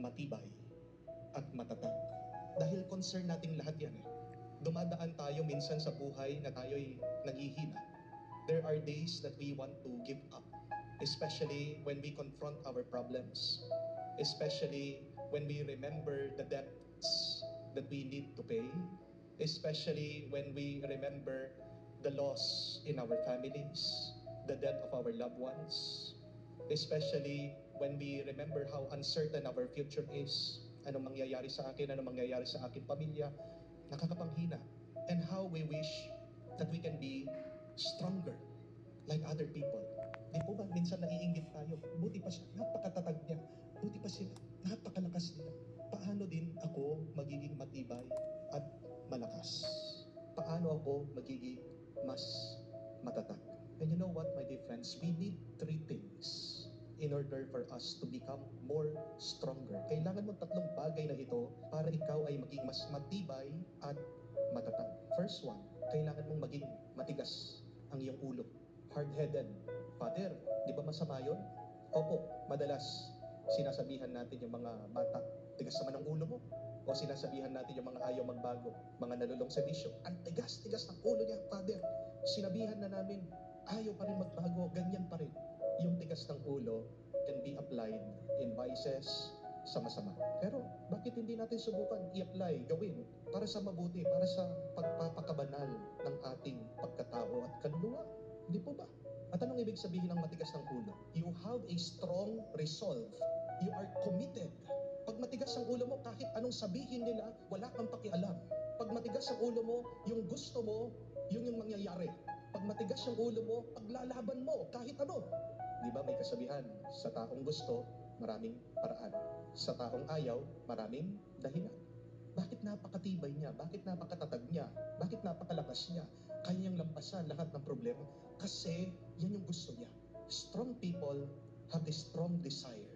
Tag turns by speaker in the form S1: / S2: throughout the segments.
S1: matibay at matatag. Dahil concern nating lahat yan eh. Dumadaan tayo minsan sa buhay na tayo'y naghihina. There are days that we want to give up, especially when we confront our problems, especially when we remember the debts that we need to pay, especially when we remember the loss in our families, the death of our loved ones, especially when we remember how uncertain our future is. Anong mangyayari sa akin, anong mangyayari sa aking pamilya, nakakapanghina. And how we wish that we can be stronger like other people. Di po ba, minsan naiinggit tayo, buti pa siya, napakatatag niya, buti pa sila, napakalakas nila. Paano din ako magiging matibay at malakas? Paano ako magiging mas matatag? And you know what, my dear friends, we need 3 things in order for us to become more stronger. Kailangan mo 3 bagay na ito para ikaw ay maging mas matibay at matatag. First one, kailangan mong maging matigas ang iyong ulo. Hard-headed. Father, di ba masama yun? Opo, madalas sinasabihan natin yung mga bata, tigas naman ang ulo mo. O sinasabihan natin yung mga ayaw magbago, mga nalulong sa bisyo. Ang tigas-tigas ng ulo niya, Father. Sinabihan na namin, ayaw pa rin magbago, ganyan pa rin. Yung tigas ng ulo can be applied in vices, sa masama. Pero bakit hindi natin subukan i-apply, gawin para sa mabuti, para sa pagpapakabanal ng ating pagkatao at kaluluwa? Hindi po ba? At anong ibig sabihin ng matigas ng ulo? You have a strong resolve. You are committed. Pag matigas ang ulo mo, kahit anong sabihin nila, wala kang pakialam. Pag matigas ang ulo mo, yung gusto mo, yun yung mangyayari. Pag matigas ang ulo mo, paglalaban mo, kahit ano. Di ba may kasabihan, sa taong gusto, maraming paraan. Sa taong ayaw, maraming dahilan. Bakit napakatibay niya? Bakit napakatatag niya? Bakit napakalakas niya? Kaya niyang lampasan lahat ng problema? Kasi yan yung gusto niya. Strong people have a strong desire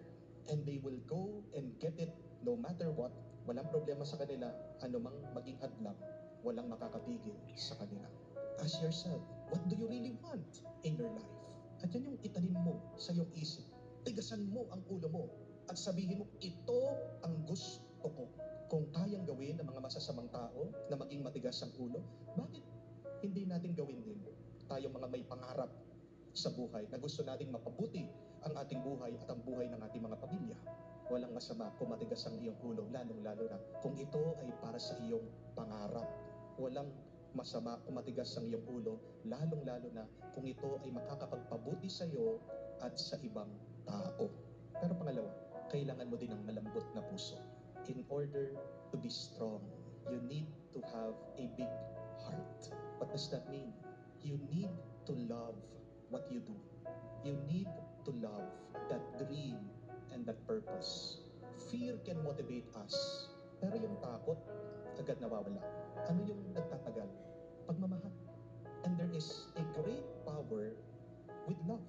S1: and they will go and get it no matter what. Walang problema sa kanila, anumang maging hadlang, walang makakapigil sa kanila. Ask yourself, what do you really want in your life? At yan yung itanim mo sa iyong isip. Tigasan mo ang ulo mo at sabihin mo, ito ang gusto ko. Kung kayang gawin ng mga masasamang tao na maging matigas ang ulo, bakit hindi natin gawin din? Tayong mga may pangarap sa buhay na gusto nating mapabuti ang ating buhay at ang buhay ng ating mga pamilya. Walang masama kung matigas ang iyong ulo, lalong-lalo na kung ito ay para sa iyong pangarap. Walang masama kung matigas ang iyong ulo, lalong-lalo na kung ito ay makakapagpabuti sa iyo at sa ibang tao. Pero pangalawa, kailangan mo din ng malambot na puso. In order to be strong, you need to have a big heart. What does that mean? You need to love what you do. You need to love that dream and that purpose. Fear can motivate us, pero yung takot, agad nawawala. Ano yung nagtatagal? Pagmamahal. And there is a great power with love.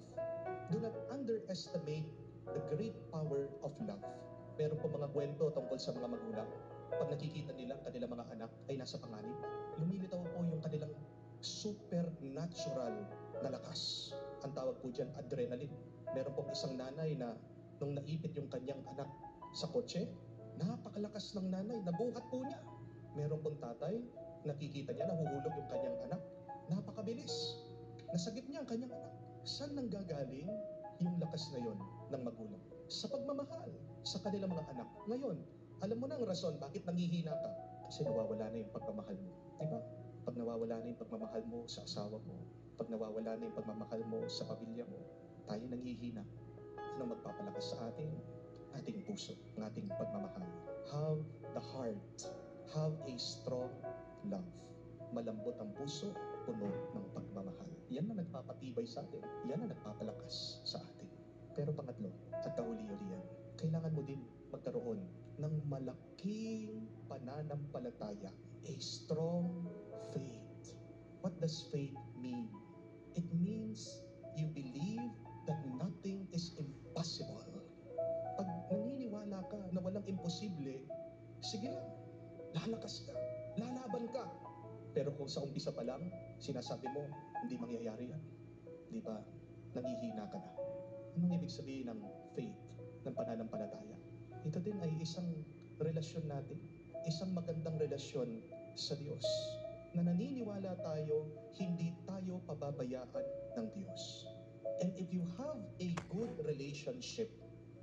S1: Do not underestimate the great power of love. Meron po mga kwento tungkol sa mga magulang. Pag nakikita nila kanilang mga anak ay nasa panganib, lumilitaw po yung kanilang supernatural na lakas. Ang tawag po dyan, adrenaline. Meron pong isang nanay na nung naipit yung kanyang anak sa kotse, napakalakas ng nanay, nabuhat po niya. Meron pong tatay, nakikita niya, nahuhulog yung kanyang anak, napakabilis. Nasagip niya ang kanyang anak. Saan nanggagaling yung lakas na yon ng magulang? Sa pagmamahal sa kanilang mga anak. Ngayon, alam mo na ang rason bakit nangihina ka? Kasi nawawala na yung pagmamahal mo. Diba? Pag nawawala na yung pagmamahal mo sa asawa mo, pag nawawala na yung pagmamahal mo sa pamilya mo, tayo nanghihina. Ano magpapalakas sa ating puso, ang ating pagmamahal? Have the heart. Have a strong love. Malambot ang puso, puno ng pagmamahal. Yan na nagpapatibay sa atin. Yan na nagpapalakas sa atin. Pero pangatlo, at kahuli-hulihan, kailangan mo din magkaroon ng malaking pananampalataya. A strong faith. What does faith mean? It means you believe that nothing is impossible. Pag naniniwala ka na walang imposible, sige lang, lalakas ka, lalaban ka. Pero kung sa umpisa pa lang, sinasabi mo, hindi mangyayari yan. Di ba? Nangihina ka na. Anong ibig sabihin ng faith, ng pananampalataya? ito din ay isang relasyon natin, isang magandang relasyon sa Diyos, na naniniwala tayo, hindi tayo pababayaan ng Diyos. And if you have a good relationship,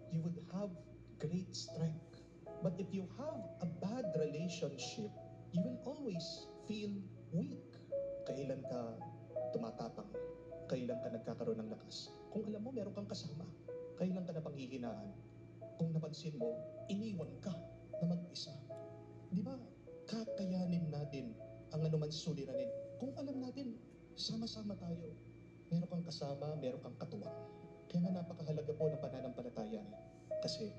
S1: you would have great strength. But if you have a bad relationship, you will always feel weak. Kailan ka tumatapang? Kailan ka nagkakaroon ng lakas? Kung alam mo, meron kang kasama, kailan ka na panghihinaan? Kung napansin mo, iniwan ka na mag-isa. Di ba, kakayanin natin ang anuman suliranin kung alam natin, sama-sama tayo. Meron kang kasama, meron kang katuwang. Kaya nga napakahalaga po ng pananampalataya. Kasi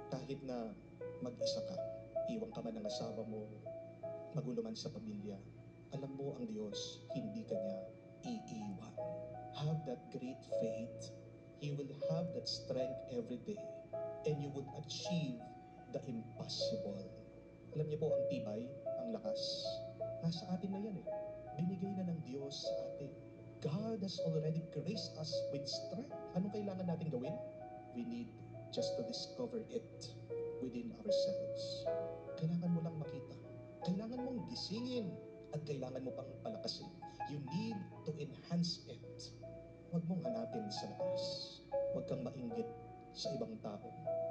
S1: kahit na mag-isa ka, iwan ka man ng asawa mo, magulo man sa pamilya, alam mo ang Diyos, hindi ka niya iiwan. Have that great faith. You will have that strength every day. And you would achieve the impossible. Alam niyo po, ang tibay, ang lakas, nasa atin na yan eh. Binigay na ng Diyos sa atin. God has already graced us with strength. Anong kailangan natin gawin? We need just to discover it within ourselves. Kailangan mo lang makita. Kailangan mong gisingin at kailangan mo pang palakasin. You need to enhance it. Huwag mong hanapin sa labas. Huwag kang mainggit sa ibang tao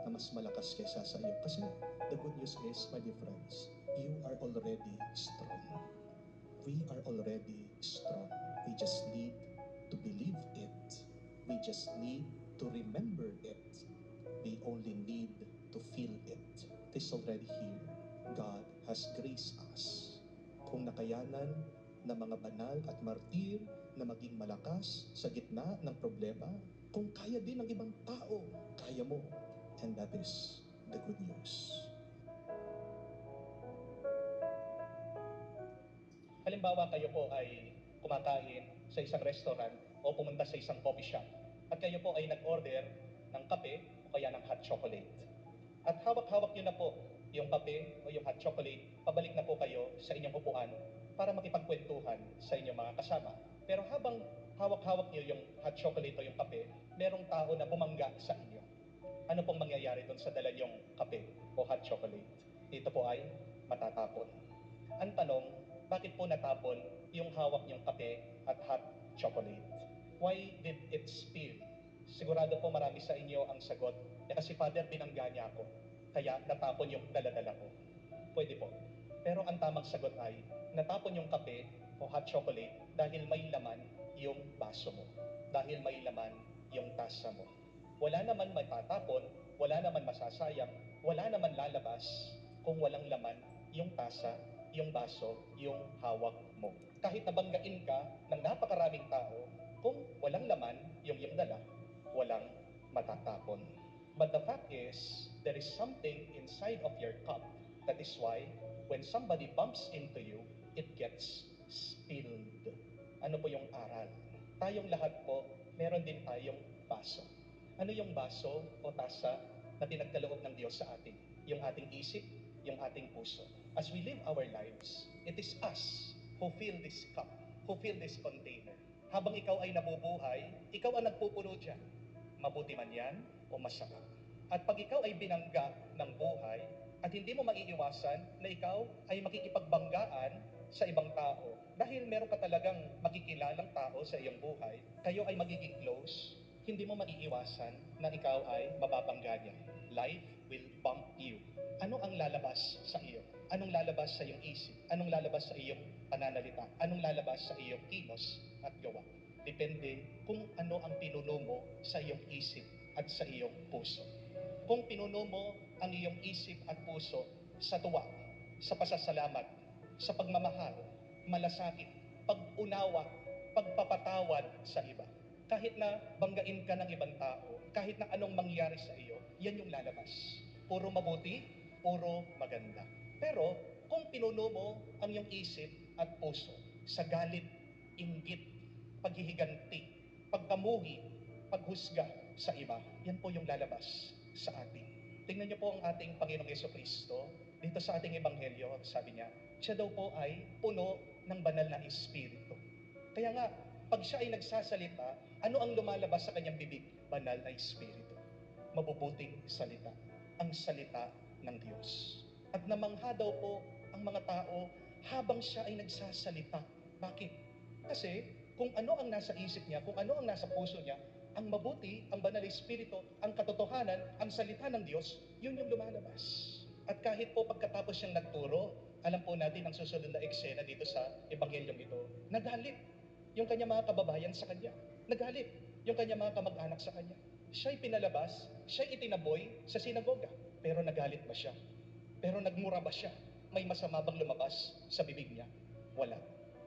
S1: na mas malakas kaysa sa iyo. Kasi the good news is, my dear friends, you are already strong. We are already strong. We just need to believe it. We just need to remember it. We only need to feel it. It is already here. God has graced us. Kung nakayanan ng mga banal at martir na maging malakas sa gitna ng problema, kung kaya din ng ibang tao, kaya mo. And that is the good news. Halimbawa, kayo po ay kumakain sa isang restaurant o pumunta sa isang coffee shop at kayo po ay nag-order ng kape o kaya ng hot chocolate. At hawak-hawak nyo na po yung kape o yung hot chocolate, pabalik na po kayo sa inyong upuan para makipagkwentuhan sa inyong mga kasama. Pero habang hawak-hawak nyo yung hot chocolate o yung kape, merong tao na bumangga sa inyo. Ano pong mangyayari doon sa dala nyong kape o hot chocolate? Dito po ay matatapon. Ang tanong, bakit po natapon yung hawak niyong kape at hot chocolate? Why did it spill? Sigurado po marami sa inyo ang sagot. Kasi Father, binangga niya ako, kaya natapon yung dala-dala ko. Pwede po. Pero ang tamang sagot ay, natapon yung kape o hot chocolate dahil may laman yung baso mo. Dahil may laman yung tasa mo. Wala naman matatapon, wala naman masasayang, wala naman lalabas kung walang laman yung tasa, yung baso, yung hawak mo. Kahit nabanggain ka ng napakaraming tao, kung walang laman yung dala, walang matatapon. But the fact is, there is something inside of your cup. That is why, when somebody bumps into you, it gets spilled. Ano po yung aral? Tayong lahat po, meron din tayong baso. Ano yung baso o tasa na pinagkaloob ng Diyos sa atin? Yung ating isip, yung ating puso. As we live our lives, it is us who fill this cup, who fill this container. Habang ikaw ay nabubuhay, ikaw ang nagpupuno dyan. Mabuti man yan o masama. At pag ikaw ay binangga ng buhay, at hindi mo maiiwasan na ikaw ay makikipagbanggaan sa ibang tao. Dahil meron ka talagang makikilalang tao sa iyong buhay, kayo ay magiging close, hindi mo maiiwasan na ikaw ay mababangga niya. Life will bump you. Ano ang lalabas sa iyo? Anong lalabas sa iyong isip? Anong lalabas sa iyong pananalita? Anong lalabas sa iyong kilos at gawa? Depende kung ano ang pinuno mo sa iyong isip at sa iyong puso. Kung pinuno mo ang iyong isip at puso sa tuwa, sa pasasalamat, sa pagmamahal, malasakit, pag-unawa, pagpapatawad sa iba, kahit na banggain ka ng ibang tao, kahit na anong mangyari sa iyo, yan yung lalabas. Puro mabuti, puro maganda. Pero kung pinuno mo ang iyong isip at puso sa galit, inggit, paghihiganti, pagkamuhi, paghusga sa iba, yan po yung lalabas sa atin. Tingnan niyo po ang ating Panginoong Jesucristo dito sa ating Ebanghelyo. Sabi niya, siya daw po ay puno ng banal na Espiritu. Kaya nga, pag siya ay nagsasalita, ano ang lumalabas sa kanyang bibig? Banal na Espiritu. Mabubuting salita. ang salita ng Diyos. At namangha daw po ang mga tao habang siya ay nagsasalita. Bakit? Kasi kung ano ang nasa isip niya, kung ano ang nasa puso niya, ang mabuti, ang banal na espiritu, ang katotohanan, ang salita ng Diyos, yun yung lumalabas. At kahit po pagkatapos siyang nagturo, alam po natin ang susunod na eksena dito sa ebanghelyong ito, nagalit yung kanya mga kababayan sa kanya. Nagalit yung kanya mga kamag-anak sa kanya. Siya'y pinalabas, siya'y itinaboy sa sinagoga. Pero nagalit ba siya? Pero nagmura ba siya? May masama bang lumabas sa bibig niya? Wala.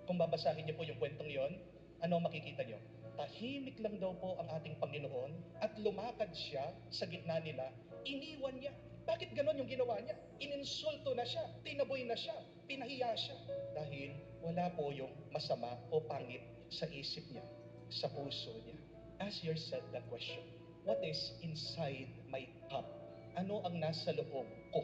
S1: Kung babasahin niyo po yung kwentong yon, ano makikita niyo? Tahimik lang daw po ang ating Panginoon at lumakad siya sa gitna nila. Iniwan niya. Bakit ganon yung ginawa niya? Ininsulto na siya, tinaboy na siya, pinahiya siya. Dahil wala po yung masama o pangit sa isip niya, sa puso niya. Ask yourself that question. What is inside my cup? Ano ang nasa loob ko?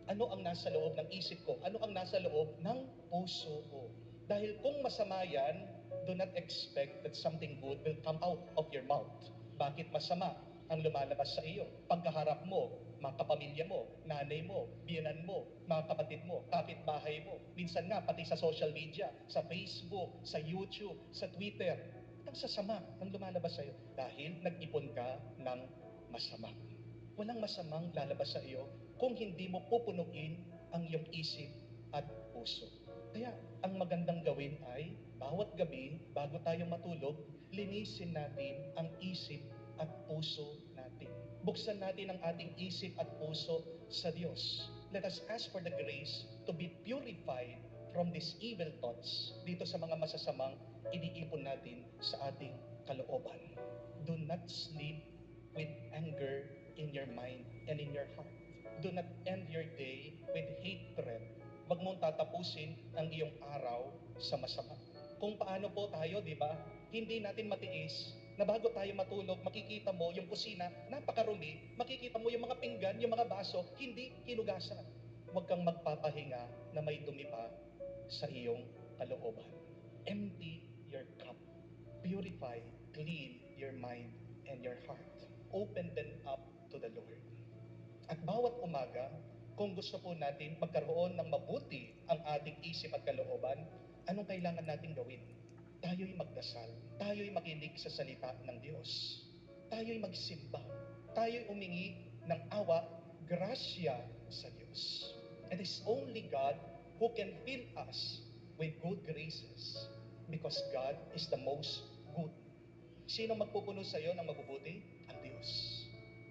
S1: Ano ang nasa loob ng isip ko? Ano ang nasa loob ng puso ko? Dahil kung masama yan, do not expect that something good will come out of your mouth. Bakit masama ang lumalabas sa iyo? Pagkaharap mo, mga kapamilya mo, nanay mo, biyanan mo, mga kapatid mo, kapitbahay mo. Minsan nga, pati sa social media, sa Facebook, sa YouTube, sa Twitter. Ang sasama ang lumalabas sa iyo dahil nag-ipon ka ng masama. Walang masamang lalabas sa iyo kung hindi mo pupunuin ang iyong isip at puso. Kaya ang magandang gawin ay bawat gabi bago tayo matulog, linisin natin ang isip at puso natin. Buksan natin ang ating isip at puso sa Diyos. Let us ask for the grace to be purified from these evil thoughts dito sa mga masasamang iniipon natin sa ating kalooban. Do not sleep with anger in your mind and in your heart. Do not end your day with hatred. Huwag mong tatapusin ang iyong araw sa masama. Kung paano po tayo, di ba? Hindi natin matiis na bago tayo matulog, makikita mo yung kusina, napakarumi, makikita mo yung mga pinggan, yung mga baso, hindi hinugasan. Huwag kang magpapahinga na may dumi pa sa iyong kalooban. Empty your cup. Purify, clean your mind and your heart. Open them up to the Lord. At bawat umaga, kung gusto po natin magkaroon ng mabuti ang ating isip at kalooban, anong kailangan natin gawin? Tayo'y magdasal. Tayo'y makinig sa salita ng Diyos. Tayo'y magsimba. Tayo'y umingi ng awa, grasya sa Diyos. It is only God who can fill us with good graces because God is the most good. Sino magpupuno sa iyo ng mabubuti? Ang Diyos.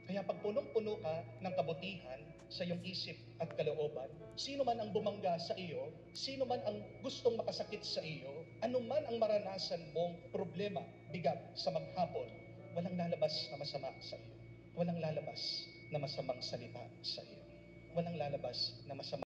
S1: Kaya pag punong-puno ka ng kabutihan sa iyong isip at kalooban, sino man ang bumangga sa iyo, sino man ang gustong makasakit sa iyo, anuman ang maranasan mong problema, bigat sa maghapon, walang lalabas na masama sa iyo. Walang lalabas na masamang salita sa iyo. Walang lalabas na masamang